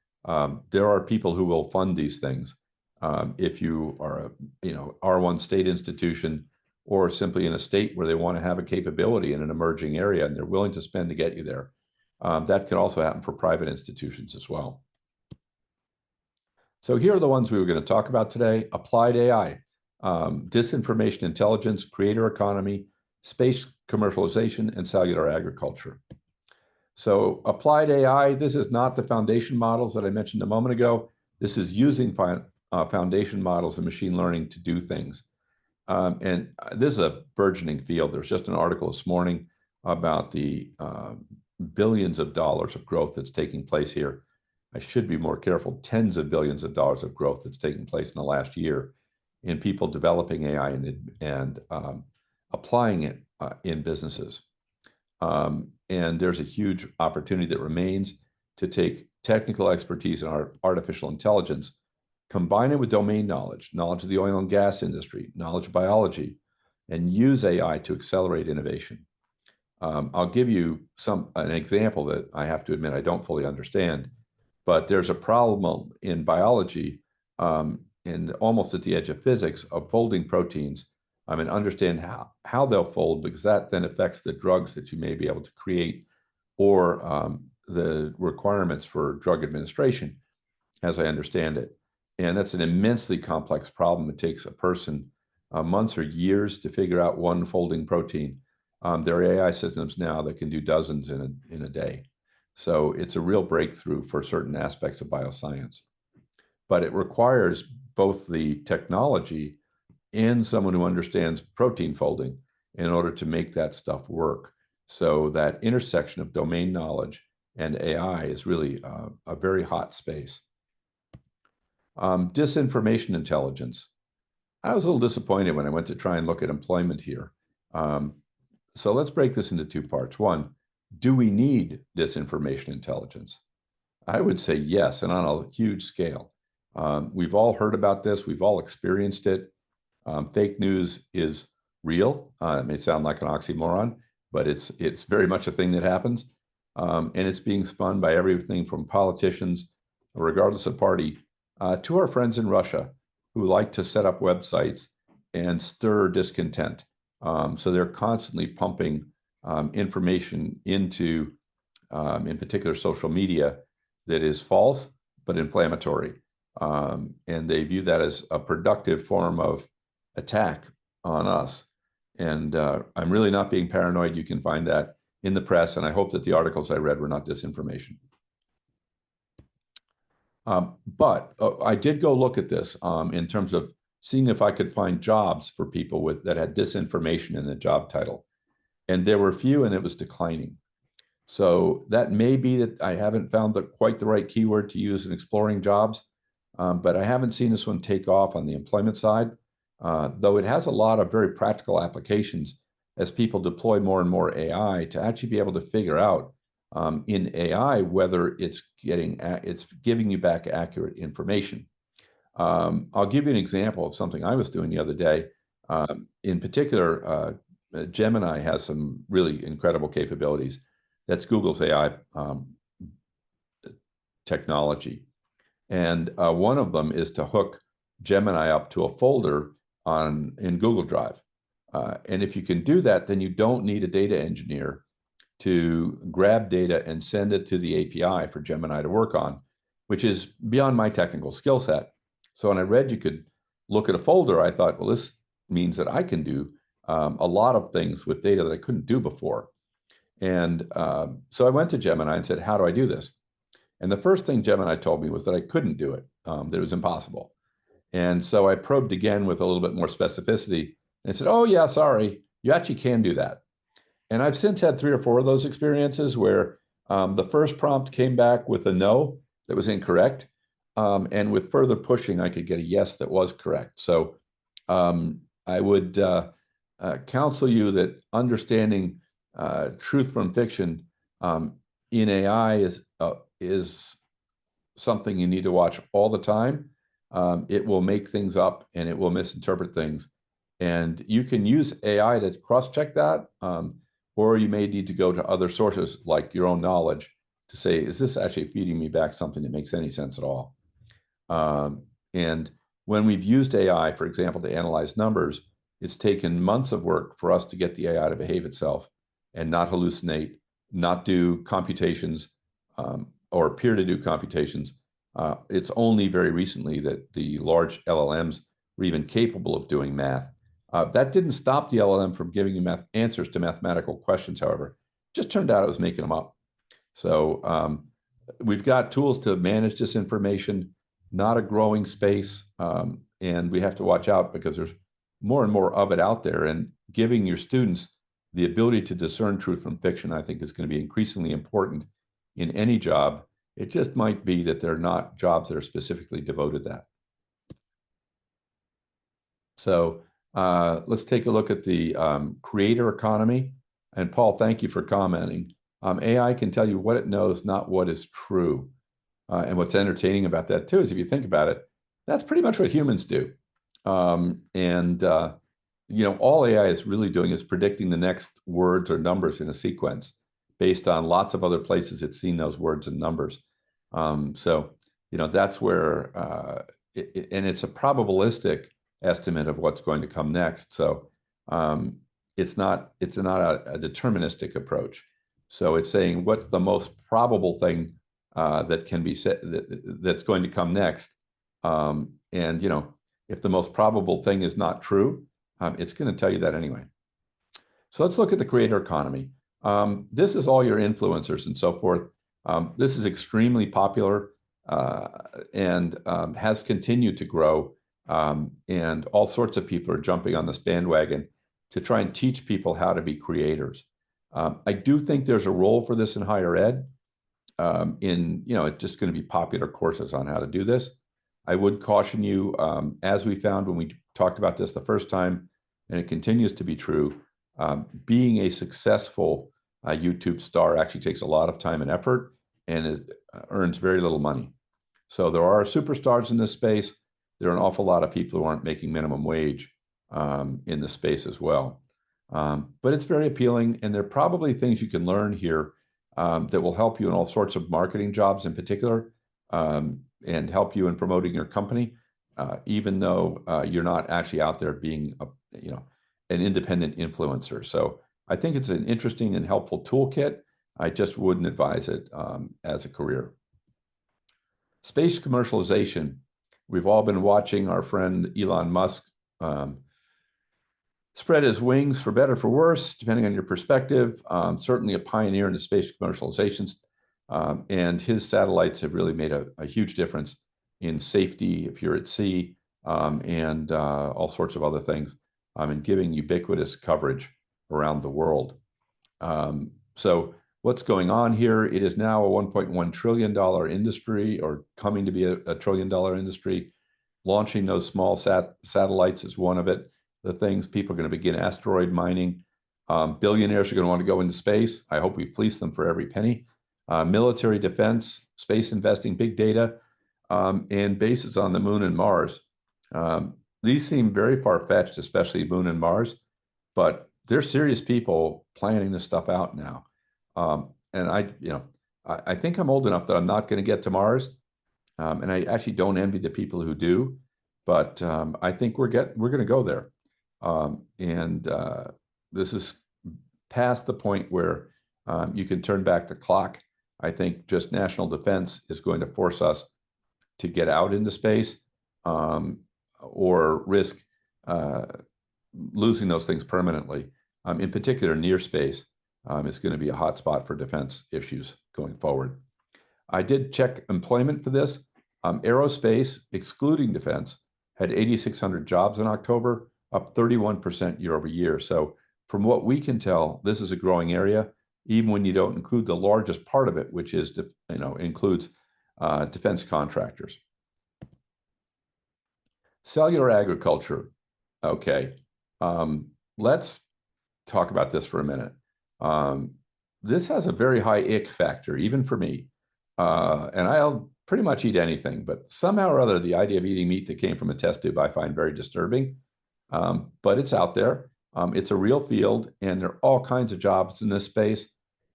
Speaker 2: there are people who will fund these things. If you are a R1 state institution, or simply in a state where they want to have a capability in an emerging area and they're willing to spend to get you there. That can also happen for private institutions as well. So here are the ones we were going to talk about today. Applied AI, disinformation intelligence, creator economy, space commercialization, and cellular agriculture. So applied AI, this is not the foundation models that I mentioned a moment ago. This is using foundation models and machine learning to do things. And this is a burgeoning field. There's just an article this morning about the billions of dollars of growth that's taking place here. I should be more careful, tens of billions of dollars of growth that's taking place in the last year in people developing AI and applying it in businesses. And there's a huge opportunity that remains to take technical expertise in artificial intelligence, combine it with domain knowledge of the oil and gas industry, knowledge of biology, and use AI to accelerate innovation. I'll give you an example that I have to admit I don't fully understand, but there's a problem in biology and almost at the edge of physics of folding proteins. And understand how they'll fold, because that then affects the drugs that you may be able to create, or the requirements for drug administration, as I understand it. And that's an immensely complex problem. It takes a person months or years to figure out one folding protein. There are AI systems now that can do dozens in a day. So it's a real breakthrough for certain aspects of bioscience. But it requires both the technology and someone who understands protein folding in order to make that stuff work. So that intersection of domain knowledge and AI is really a very hot space. Disinformation intelligence. I was a little disappointed when I went to try and look at employment here. So let's break this into two parts. One, do we need disinformation intelligence? I would say yes, and on a huge scale. We've all heard about this. We've all experienced it. Fake news is real. It may sound like an oxymoron, but it's very much a thing that happens. And it's being spun by everything from politicians, regardless of party, to our friends in Russia who like to set up websites and stir discontent. So they're constantly pumping information into, in particular, social media that is false but inflammatory. And they view that as a productive form of attack on us. And I'm really not being paranoid. You can find that in the press, and I hope that the articles I read were not disinformation. But I did go look at this in terms of seeing if I could find jobs for people that had disinformation in the job title. And there were few, and it was declining. So that may be that I haven't found quite the right keyword to use in exploring jobs, but I haven't seen this one take off on the employment side, though it has a lot of very practical applications as people deploy more and more AI to actually be able to figure out in AI whether it's giving you back accurate information. I'll give you an example of something I was doing the other day. In particular, Gemini has some really incredible capabilities. That's Google's AI technology. And one of them is to hook Gemini up to a folder in Google Drive. And if you can do that, then you don't need a data engineer to grab data and send it to the API for Gemini to work on, which is beyond my technical skill set. So when I read you could look at a folder, I thought, well, this means that I can do a lot of things with data that I couldn't do before. And so I went to Gemini and said, how do I do this? And the first thing Gemini told me was that I couldn't do it, that it was impossible. And so I probed again with a little bit more specificity and said, oh yeah, sorry, you actually can do that. And I've since had 3 or 4 of those experiences where the first prompt came back with a no that was incorrect. And with further pushing, I could get a yes that was correct. So I would counsel you that understanding truth from fiction in AI is something you need to watch all the time. It will make things up and it will misinterpret things. And you can use AI to cross-check that, or you may need to go to other sources like your own knowledge to say, is this actually feeding me back something that makes any sense at all? And when we've used AI, for example, to analyze numbers, it's taken months of work for us to get the AI to behave itself and not hallucinate, not do computations, or appear to do computations. It's only very recently that the large LLMs were even capable of doing math. That didn't stop the LLM from giving you answers to mathematical questions, however. It just turned out it was making them up. So we've got tools to manage this information, not a growing space, and we have to watch out because there's more and more of it out there. And giving your students the ability to discern truth from fiction, I think, is going to be increasingly important in any job. It just might be that they're not jobs that are specifically devoted to that. So let's take a look at the creator economy. And Paul, thank you for commenting. AI can tell you what it knows, not what is true. And what's entertaining about that too is if you think about it, that's pretty much what humans do. You know, all AI is really doing is predicting the next words or numbers in a sequence based on lots of other places it's seen those words and numbers. So, you know, that's where, and it's a probabilistic estimate of what's going to come next. So it's not a deterministic approach. So it's saying what's the most probable thing that can be said that's going to come next. And, you know, if the most probable thing is not true, it's going to tell you that anyway. So let's look at the creator economy. This is all your influencers and so forth. This is extremely popular and has continued to grow. And all sorts of people are jumping on this bandwagon to try and teach people how to be creators. I do think there's a role for this in higher ed. You know, it's just going to be popular courses on how to do this. I would caution you, as we found when we talked about this the first time, and it continues to be true, being a successful YouTube star actually takes a lot of time and effort and it earns very little money. So there are superstars in this space. There are an awful lot of people who aren't making minimum wage in the space as well. But it's very appealing, and there are probably things you can learn here that will help you in all sorts of marketing jobs in particular, and help you in promoting your company, even though you're not actually out there being you know, an independent influencer. So I think it's an interesting and helpful toolkit. I just wouldn't advise it as a career. Space commercialization. We've all been watching our friend Elon Musk spread his wings, for better, for worse, depending on your perspective. Certainly a pioneer in the space commercializations. And his satellites have really made a huge difference in safety if you're at sea, and all sorts of other things, and giving ubiquitous coverage around the world. So what's going on here? It is now a $1.1 trillion industry, or coming to be a $1 trillion industry. Launching those small satellites is one of it. The things people are going to begin asteroid mining. Billionaires are going to want to go into space. I hope we fleece them for every penny. Military defense, space investing, big data, and bases on the moon and Mars. These seem very far-fetched, especially Moon and Mars, but they're serious people planning this stuff out now. And I think I'm old enough that I'm not going to get to Mars, and I actually don't envy the people who do, but I think we're going to go there. This is past the point where you can turn back the clock. I think just national defense is going to force us to get out into space, or risk losing those things permanently. In particular, near space is going to be a hot spot for defense issues going forward. I did check employment for this. Aerospace, excluding defense, had 8,600 jobs in October, up 31% year over year. So from what we can tell, this is a growing area, even when you don't include the largest part of it, which is, includes defense contractors. Cellular agriculture. Okay, let's talk about this for a minute. This has a very high ick factor, even for me. And I'll pretty much eat anything, but somehow or other, the idea of eating meat that came from a test tube, I find very disturbing. But it's out there. It's a real field, and there are all kinds of jobs in this space.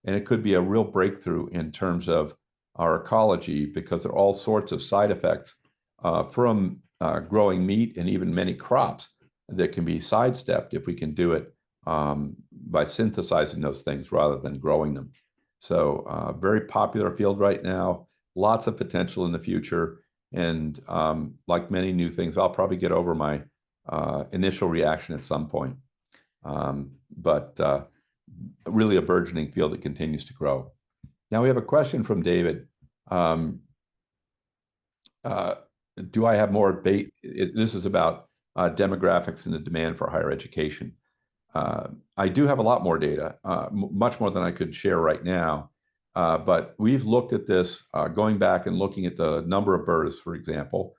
Speaker 2: And it could be a real breakthrough in terms of our ecology, because there are all sorts of side effects from growing meat and even many crops that can be sidestepped if we can do it by synthesizing those things rather than growing them. So very popular field right now, lots of potential in the future. And like many new things, I'll probably get over my initial reaction at some point. But really a burgeoning field that continues to grow. Now we have a question from David. Do I have more debate? This is about demographics and the demand for higher education. I do have a lot more data, much more than I could share right now. But we've looked at this, going back and looking at the number of births, for example,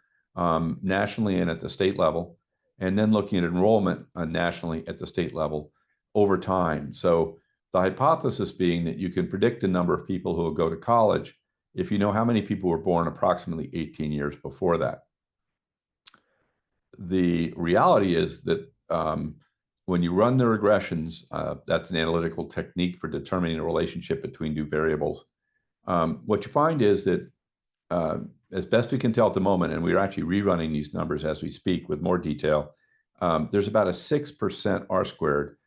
Speaker 2: nationally and at the state level, and then looking at enrollment nationally at the state level over time. So the hypothesis being that you can predict the number of people who will go to college if you know how many people were born approximately 18 years before that. The reality is that when you run the regressions, that's an analytical technique for determining a relationship between two variables. What you find is that, as best we can tell at the moment, and we're actually rerunning these numbers as we speak with more detail, there's about a 6% R-squared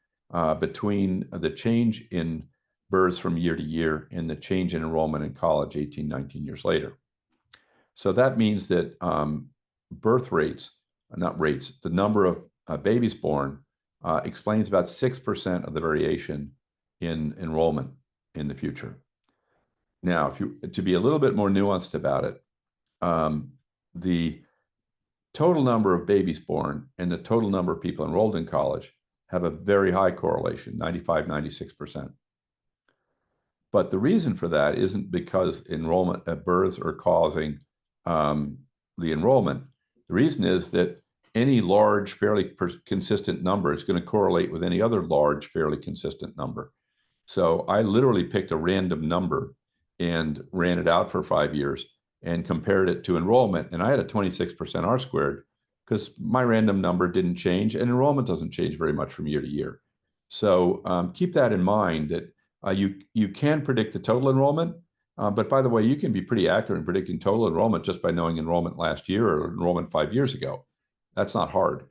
Speaker 2: between the change in births from year to year and the change in enrollment in college 18, 19 years later. So that means that birth rates, not rates, the number of babies born explains about 6% of the variation in enrollment in the future. Now, to be a little bit more nuanced about it, the total number of babies born and the total number of people enrolled in college have a very high correlation, 95, 96%. But the reason for that isn't because enrollment at births are causing the enrollment. The reason is that any large, fairly consistent number is going to correlate with any other large, fairly consistent number. So I literally picked a random number and ran it out for 5 years and compared it to enrollment. And I had a 26% R-squared because my random number didn't change, and enrollment doesn't change very much from year to year. So keep that in mind, that you can predict the total enrollment, but by the way, you can be pretty accurate in predicting total enrollment just by knowing enrollment last year or enrollment 5 years ago. That's not hard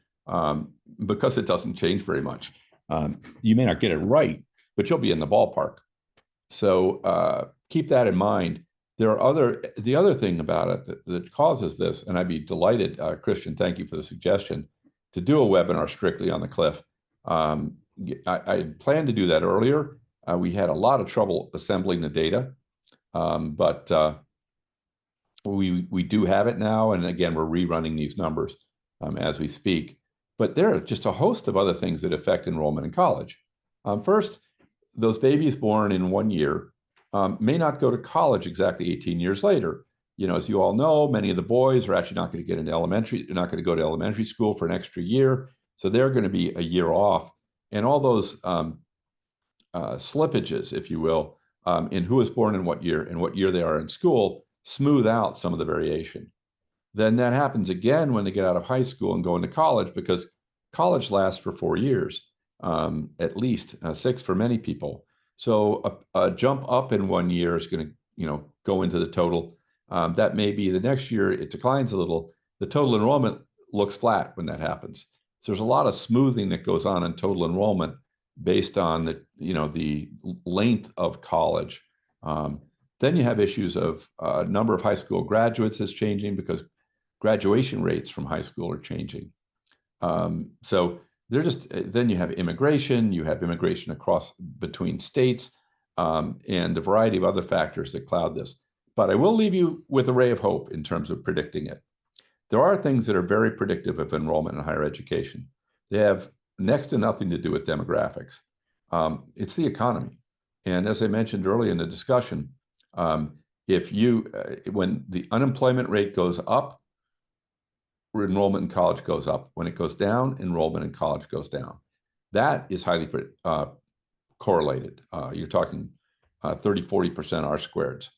Speaker 2: because it doesn't change very much. You may not get it right, but you'll be in the ballpark. So keep that in mind. The other thing about it that causes this, and I'd be delighted, Christian, thank you for the suggestion, to do a webinar strictly on the cliff. I planned to do that earlier. We had a lot of trouble assembling the data, but we do have it now. And again, we're rerunning these numbers as we speak. But there are just a host of other things that affect enrollment in college. First, those babies born in 1 year may not go to college exactly 18 years later. You know, as you all know, many of the boys are actually not going to get into elementary. They're not going to go to elementary school for an extra year. So they're going to be a year off. And all those slippages, if you will, in who was born in what year and what year they are in school, smooth out some of the variation. Then that happens again when they get out of high school and go into college, because college lasts for 4 years, at least 6 for many people. So a jump up in 1 year is going to, go into the total. That may be the next year it declines a little. The total enrollment looks flat when that happens. So there's a lot of smoothing that goes on in total enrollment based on the length of college. Then you have issues of number of high school graduates is changing because graduation rates from high school are changing. So then you have immigration across between states, and a variety of other factors that cloud this. But I will leave you with a ray of hope in terms of predicting it. There are things that are very predictive of enrollment in higher education. They have next to nothing to do with demographics. It's the economy. And as I mentioned earlier in the discussion, if you, when the unemployment rate goes up, enrollment in college goes up. When it goes down, enrollment in college goes down. That is highly correlated. You're talking 30, 40% R-squareds.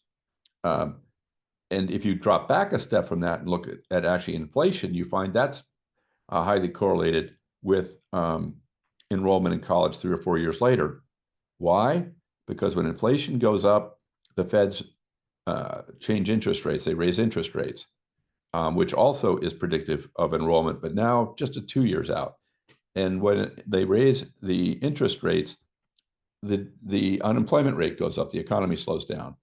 Speaker 2: And if you drop back a step from that and look at actually inflation, you find that's highly correlated with enrollment in college 3 or 4 years later. Why? Because when inflation goes up, the Feds change interest rates. They raise interest rates, which also is predictive of enrollment, but now just 2 years out. And when they raise the interest rates, the unemployment rate goes up, the economy slows down,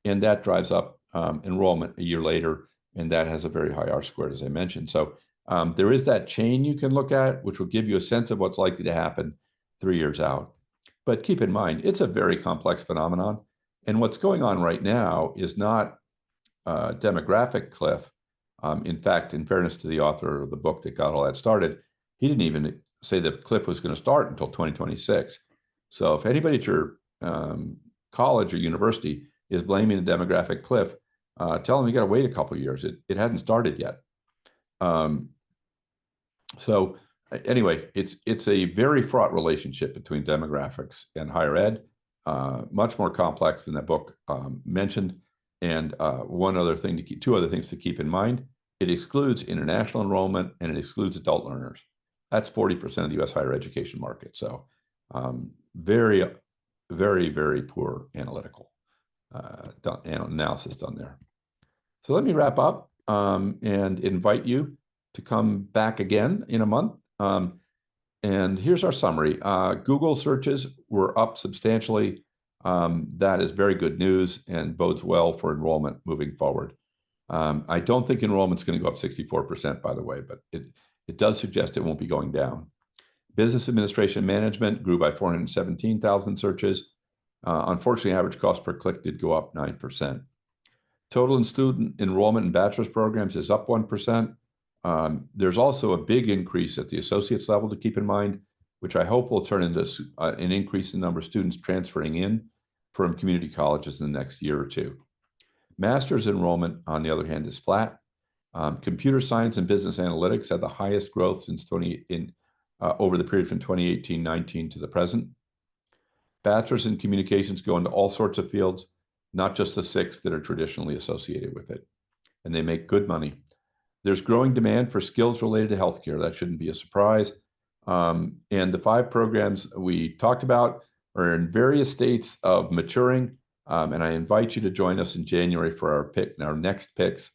Speaker 2: and that drives up enrollment a year later, and that has a very high R-squared, as I mentioned. So there is that chain you can look at, which will give you a sense of what's likely to happen 3 years out. But keep in mind, it's a very complex phenomenon. And what's going on right now is not a demographic cliff. In fact, in fairness to the author of the book that got all that started, he didn't even say the cliff was going to start until 2026. So if anybody at your college or university is blaming the demographic cliff, tell them you got to wait a couple of years. It hadn't started yet. So anyway, it's a very fraught relationship between demographics and higher ed, much more complex than that book mentioned. And two other things to keep in mind: it excludes international enrollment and it excludes adult learners. That's 40% of the U.S. higher education market. So very, very, very poor analytical analysis done there. So let me wrap up and invite you to come back again in a month. And here's our summary. Google searches were up substantially. That is very good news and bodes well for enrollment moving forward. I don't think enrollment's going to go up 64%, by the way, but it does suggest it won't be going down. Business administration management grew by 417,000 searches. Unfortunately, average cost per click did go up 9%. Total in student enrollment in bachelor's programs is up 1%. There's also a big increase at the associate's level to keep in mind, which I hope will turn into an increase in the number of students transferring in from community colleges in the next year or two. Master's enrollment, on the other hand, is flat. Computer science and business analytics had the highest growth since over the period from 2018-19 to the present. Bachelor's in communications go into all sorts of fields, not just the 6 that are traditionally associated with it, and they make good money. There's growing demand for skills related to healthcare. That shouldn't be a surprise. And the 5 programs we talked about are in various states of maturing. And I invite you to join us in January for our next picks.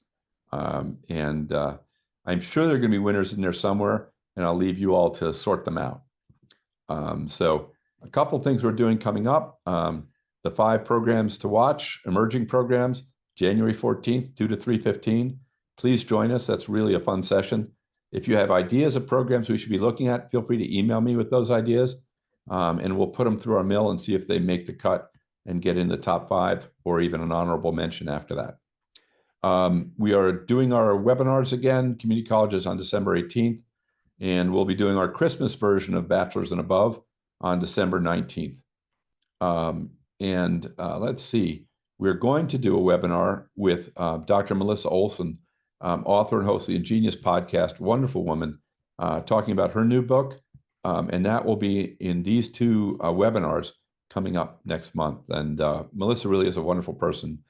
Speaker 2: And I'm sure there are going to be winners in there somewhere, and I'll leave you all to sort them out. So a couple things we're doing coming up. The 5 programs to watch, emerging programs, January 14th, 2 to 3:15. Please join us. That's really a fun session. If you have ideas of programs we should be looking at, feel free to email me with those ideas, and we'll put them through our mill and see if they make the cut and get in the top 5 or even an honorable mention after that. We are doing our webinars again, community colleges on December 18th, and we'll be doing our Christmas version of Bachelor's and Above on December 19th. Let's see, we're going to do a webinar with Dr. Melissa Olson, author and host of the Ingenious podcast, wonderful woman, talking about her new book. And that will be in these 2 webinars coming up next month. And Melissa really is a wonderful person,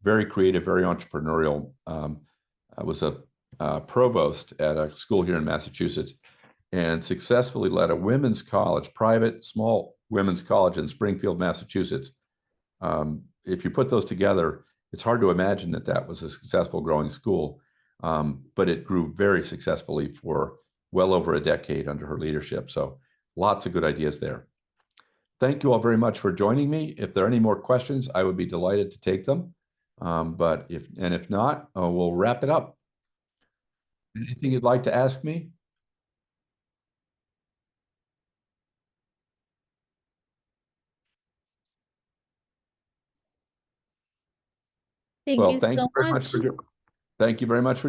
Speaker 2: very creative, very entrepreneurial. I was a provost at a school here in Massachusetts and successfully led a women's college, private, small women's college in Springfield, Massachusetts. If you put those together, it's hard to imagine that was a successful growing school, but it grew very successfully for well over a decade under her leadership. So lots of good ideas there. Thank you all very much for joining me. If there are any more questions, I would be delighted to take them. But if not, we'll wrap it up. Anything you'd like to ask me?
Speaker 1: Thank you
Speaker 2: Thank
Speaker 1: so
Speaker 2: you very
Speaker 1: much.
Speaker 2: Thank you very much for